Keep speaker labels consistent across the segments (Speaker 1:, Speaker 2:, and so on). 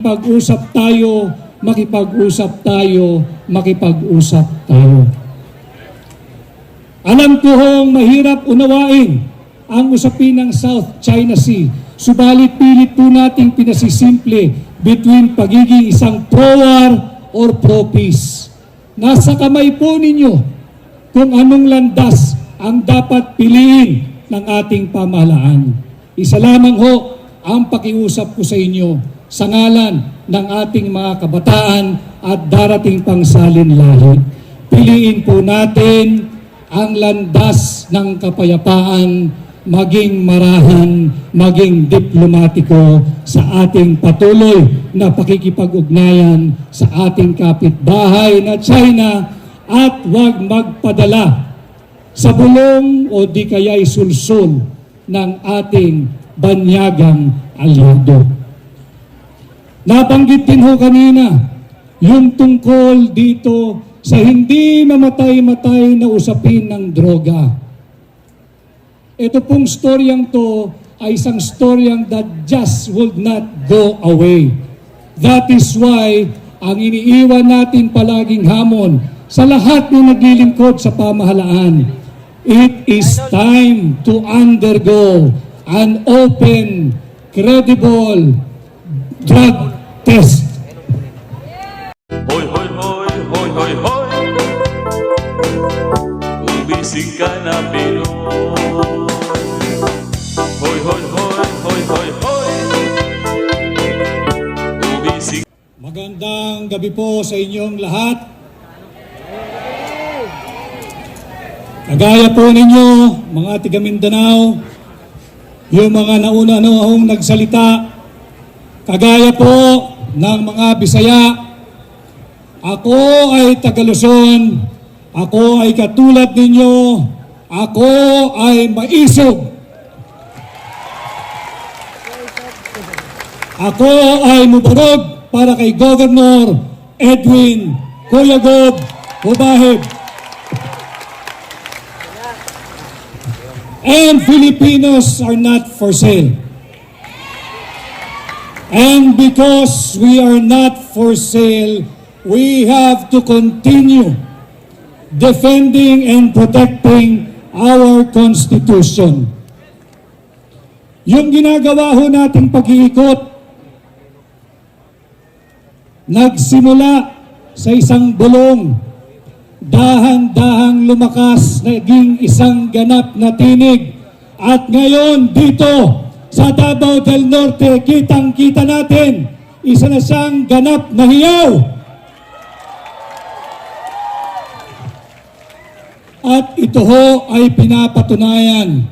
Speaker 1: Makipag-usap tayo, makipag-usap tayo, makipag-usap tayo. Alam ko hong mahirap unawain ang usapin ng South China Sea, subalit pilit po nating pinasisimple between pagiging isang pro-war or pro-peace. Nasa kamay po ninyo kung anong landas ang dapat piliin ng ating pamahalaan. Isa lamang ho ang pakiusap ko sa inyo sa ngalan ng ating mga kabataan at darating pang salinlahi. Piliin po natin ang landas ng kapayapaan, maging marahan, maging diplomatiko sa ating patuloy na pakikipag-ugnayan sa ating kapitbahay na China at huwag magpadala sa bulong o di kaya'y sulsul ng ating banyagang alyado. Nabanggit din ho kanina yung tungkol dito sa hindi mamatay-matay na usapin ng droga. Ito pong storyang to ay isang storyang that just would not go away. That is why ang iniiwan natin palaging hamon sa lahat ng naglilingkod sa pamahalaan, it is time to undergo an open, credible drug test.
Speaker 2: Hoy, hoy, hoy, hoy, hoy, hoy, umisig ka na Pinoy. Hoy, hoy, hoy, hoy, hoy, hoy, umisig.
Speaker 1: Magandang gabi po sa inyong lahat. Kagaya po ninyo, mga tiga Mindanao, yung mga nauna-unahong nagsalita, kagaya po ng mga Bisaya, ako ay taga Luzon, ako ay katulad ninyo, ako ay maisog. Ako ay muburog para kay Governor Edwin Cuyagov Hubahib. And Filipinos are not for sale. And because we are not for sale, we have to continue defending and protecting our Constitution. Yung ginagawa ho nating pag-iikot, nagsimula sa isang bulong, dahan-dahang lumakas, naging isang ganap na tinig, at ngayon dito sa Davao del Norte, kitang-kita natin, isa na siyang ganap na hiyaw. At ito ho ay pinapatunayan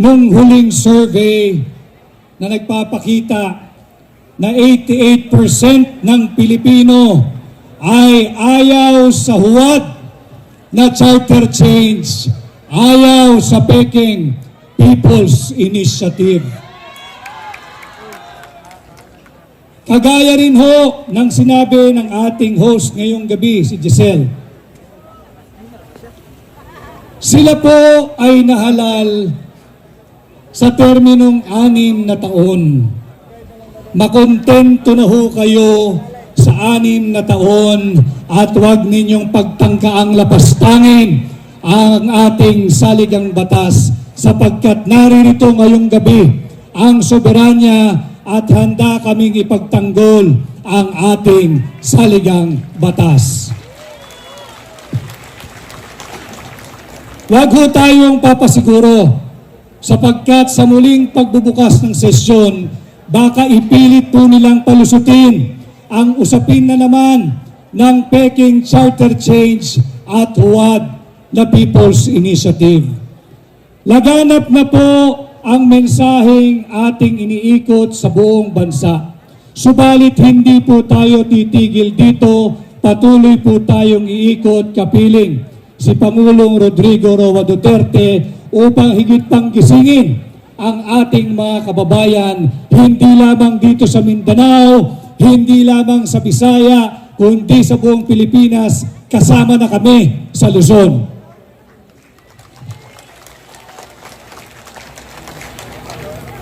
Speaker 1: nung huling survey na nagpapakita na 88% ng Pilipino ay ayaw sa huwad na charter change, ayaw sa Peking People's Initiative. Kagaya rin ho ng sinabi ng ating host ngayong gabi, si Giselle. Sila po ay nahalal sa terminong 6 na taon. Makontento na ho kayo sa 6 na taon at huwag ninyong pagtangkaang lapastangin ang ating saligang batas, sapagkat naririto ngayong gabi ang soberanya at handa kaming ipagtanggol ang ating saligang batas. Huwag ho tayong papasiguro, sapagkat sa muling pagbubukas ng sesyon, baka ipilit po nilang palusutin ang usapin na naman ng Peking Charter Change at huwad na People's Initiative. Laganap na po ang mensaheng ating iniikot sa buong bansa. Subalit hindi po tayo titigil dito, patuloy po tayong iikot kapiling si Pangulong Rodrigo Roa Duterte upang higit pang gisingin ang ating mga kababayan, hindi lamang dito sa Mindanao, hindi lamang sa Bisaya, kundi sa buong Pilipinas, kasama na kami sa Luzon.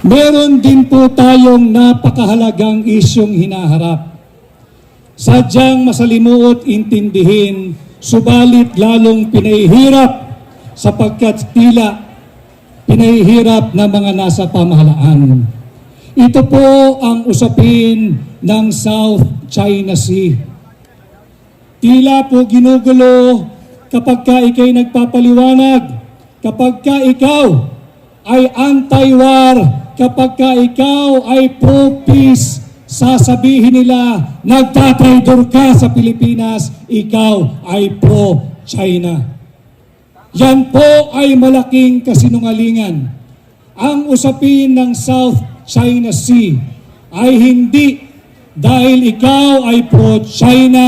Speaker 1: Meron din po tayong napakahalagang isyong hinaharap. Sadyang masalimuot intindihin, subalit lalong pinahihirap sapagkat tila pinahihirap na mga nasa pamahalaan. Ito po ang usapin ng South China Sea. Tila po ginugulo kapag ka ikay nagpapaliwanag, kapag ka ikaw ay anti-war, kapag ka ikaw ay pro-peace, sasabihin nila, nagtatraidor ka sa Pilipinas, ikaw ay pro-China. Yan po ay malaking kasinungalingan. Ang usapin ng South China Sea ay hindi dahil ikaw ay pro-China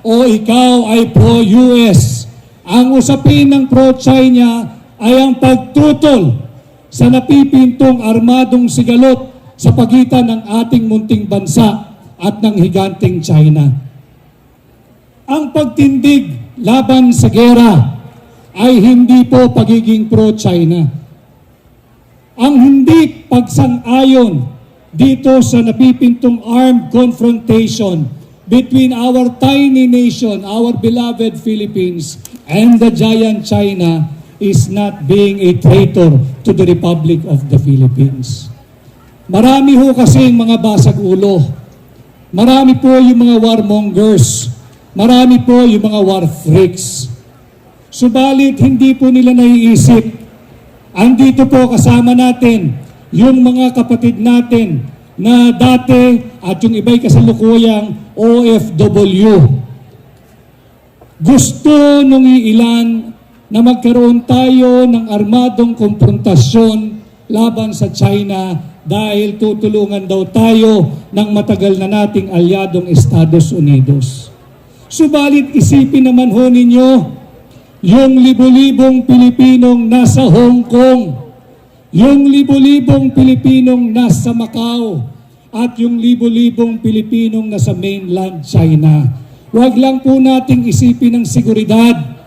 Speaker 1: o ikaw ay pro-US. Ang usapin ng pro-China ay ang pagtutol sa napipintong armadong sigalot sa pagitan ng ating munting bansa at ng higanteng China. Ang pagtindig laban sa gera ay hindi po pagiging pro-China. Ang hindi pagsang-ayon dito sa napipintong armed confrontation between our tiny nation, our beloved Philippines, and the giant China is not being a traitor to the Republic of the Philippines. Marami ho kasing mga basag ulo. Marami po yung mga warmongers. Marami po yung mga war freaks. Subalit hindi po nila naiisip. Andito po kasama natin yung mga kapatid natin na dati at yung iba'y kasalukuyang OFW. Gusto nung iilan na magkaroon tayo ng armadong konfrontasyon laban sa China dahil tutulungan daw tayo ng matagal na nating alyadong Estados Unidos. Subalit isipin naman ho ninyo, yung libo-libong Pilipinong nasa Hong Kong, yung libo-libong Pilipinong nasa Macau, at yung libo-libong Pilipinong nasa mainland China. Huwag lang po nating isipin ang seguridad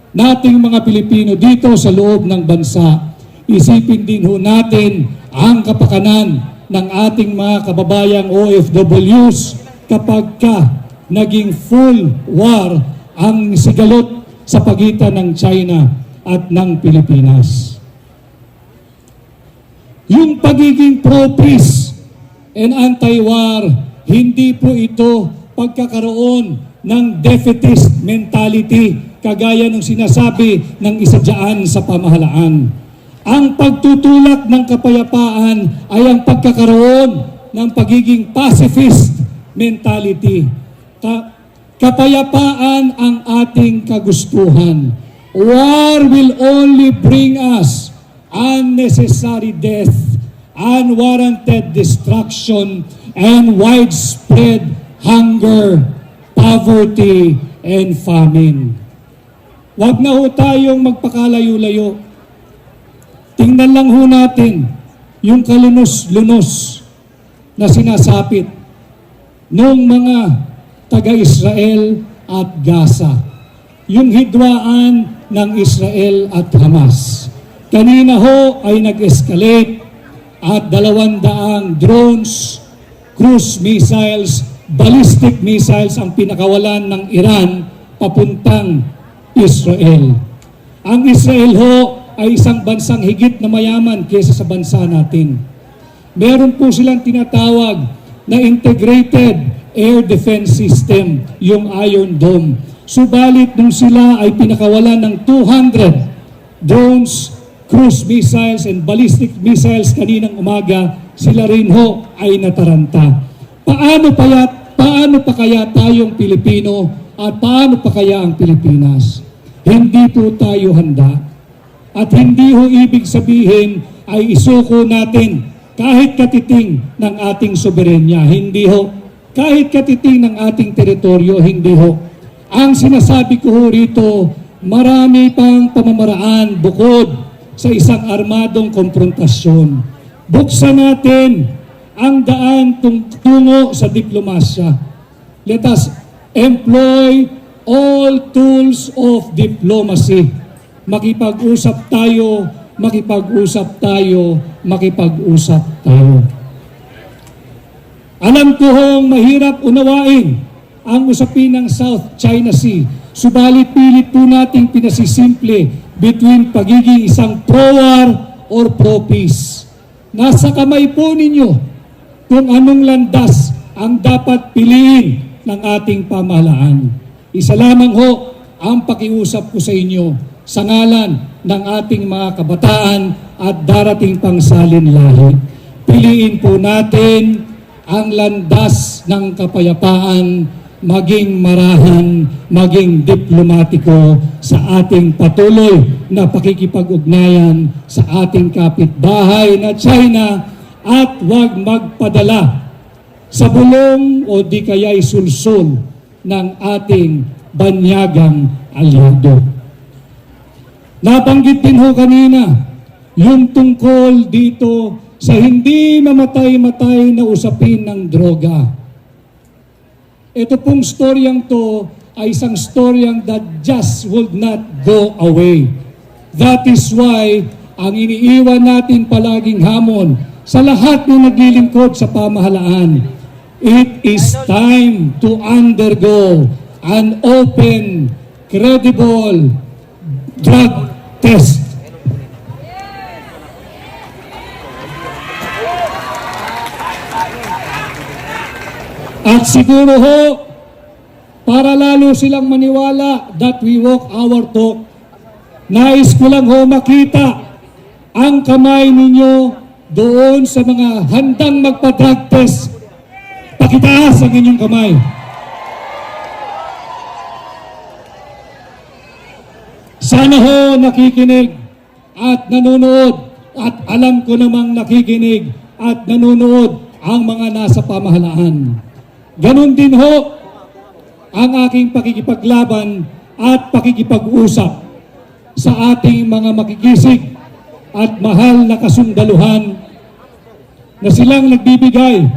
Speaker 1: nating mga Pilipino dito sa loob ng bansa. Isipin din ho natin ang kapakanan ng ating mga kababayang OFWs kapag ka naging full war ang sigalot sa pagitan ng China at ng Pilipinas. Yung pagiging pro-peace and anti-war, hindi po ito pagkakaroon ng defeatist mentality kagaya ng sinasabi ng isa dyan sa pamahalaan. Ang pagtutulak ng kapayapaan ay ang pagkakaroon ng pagiging pacifist mentality. Kapayapaan ang ating kagustuhan. War will only bring us unnecessary death, unwarranted destruction, and widespread hunger, poverty, and famine. Huwag na ho tayong magpakalayo-layo. Tingnan lang ho natin yung kalunos-lunos na sinasapit ng mga taga-Israel at Gaza. Yung hidwaan ng Israel at Hamas. Kanina ho ay nag-escalate at 200 drones, cruise missiles, ballistic missiles ang pinakawalan ng Iran papuntang Israel. Ang Israel ho ay isang bansang higit na mayaman kaysa sa bansa natin. Meron po silang tinatawag na integrated air defense system, yung Iron Dome. Subalit nung sila ay pinakawalan ng 200 drones, cruise missiles, and ballistic missiles kaninang umaga, sila rin ho ay nataranta. Paano pa kaya tayong Pilipino at paano pa kaya ang Pilipinas? Hindi po tayo handa. At hindi ho ibig sabihin ay isuko natin kahit katiting ng ating soberenya. Hindi ho. Kahit katiting ng ating teritoryo, hindi ho. Ang sinasabi ko ho rito, marami pang pamamaraan bukod sa isang armadong konfrontasyon. Buksan natin ang daan tungo sa diplomasya. Let us employ all tools of diplomacy. Makipag-usap tayo makipag-usap tayo, makipag-usap tayo. Alam ko hong mahirap unawain ang usapin ng South China Sea, subalit pilit po nating pinasisimple between pagiging isang pro-war or pro-peace. Nasa kamay po ninyo kung anong landas ang dapat piliin ng ating pamahalaan. Isa lamang ho ang pakiusap ko sa inyo sa ngalan ng ating mga kabataan at darating pang salinlahi. Piliin po natin ang landas ng kapayapaan, maging marahan, maging diplomatiko sa ating patuloy na pakikipag-ugnayan sa ating kapitbahay na China at huwag magpadala sa bulong o di kaya'y sulsul ng ating banyagang alyado. Nabanggit din ho kanina yung tungkol dito sa hindi mamatay-matay na usapin ng droga. Ito pong storyang to ay isang storyang that just would not go away. That is why ang iniiwan natin palaging hamon sa lahat ng naglilingkod sa pamahalaan, it is time to undergo an open, credible drug test. At siguro ho, para lalo silang maniwala that we walk our talk, nais ko lang ho makita ang kamay ninyo doon sa mga handang magpa-drug test. Pakitaas ang inyong kamay. Sana ho nakikinig at nanonood at alam ko namang nakikinig at nanonood ang mga nasa pamahalaan. Ganon din ho ang aking pakikipaglaban at pakikipag-usap sa ating mga makikisig at mahal na kasundaluhan na silang nagbibigay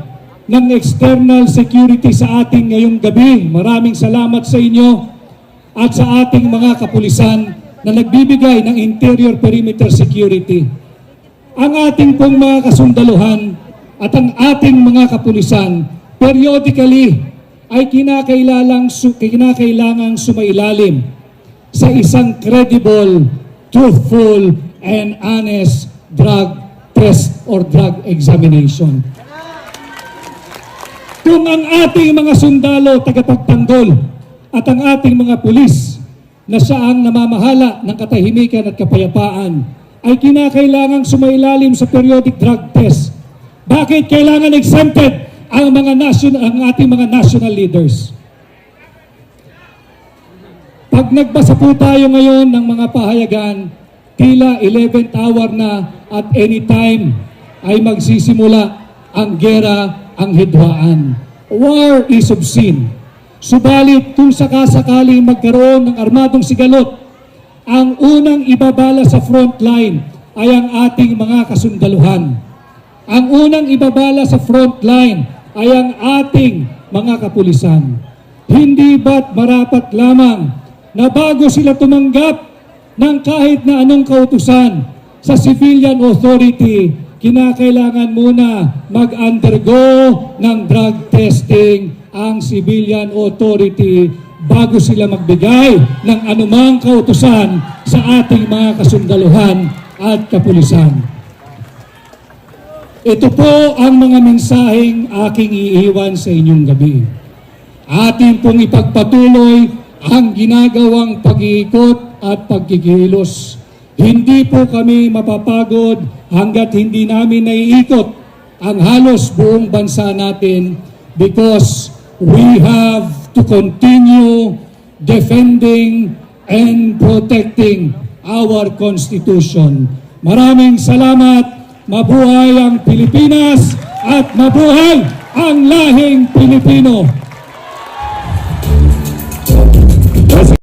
Speaker 1: ng external security sa ating ngayong gabi. Maraming salamat sa inyo at sa ating mga kapulisan na nagbibigay ng interior perimeter security. Ang ating pong mga kasundaluhan at ang ating mga kapulisan periodically ay kinakailangang sumailalim sa isang credible, truthful, and honest drug test or drug examination. Kung ang ating mga sundalo tagapagtanggol at ang ating mga pulis na siya ang namamahala ng katahimikan at kapayapaan ay kinakailangang sumailalim sa periodic drug test, bakit kailangan exempted ang ating mga national leaders? Pag nagbasa po tayo ngayon ng mga pahayagan, tila 11th hour na at anytime ay magsisimula ang gera, ang hidwaan. War is obscene. Subalit kung sakasakaling magkaroon ng armadong sigalot, ang unang ibabala sa front line ay ang ating mga kasundaluhan. Ang unang ibabala sa front line ay ang ating mga kapulisan. Hindi ba't marapat lamang na bago sila tumanggap ng kahit na anong kautusan sa civilian authority, kinakailangan muna mag-undergo ng drug testing ang civilian authority bago sila magbigay ng anumang kautusan sa ating mga kasundaluhan at kapulisan. Ito po ang mga mensaheng aking iiwan sa inyong gabi. Atin pong ipagpatuloy ang ginagawang pag-iikot at pagkikilos. Hindi po kami mapapagod hanggat hindi namin naiikot ang halos buong bansa natin because we have to continue defending and protecting our Constitution. Maraming salamat. Mabuhay ang Pilipinas at mabuhay ang lahing Pilipino.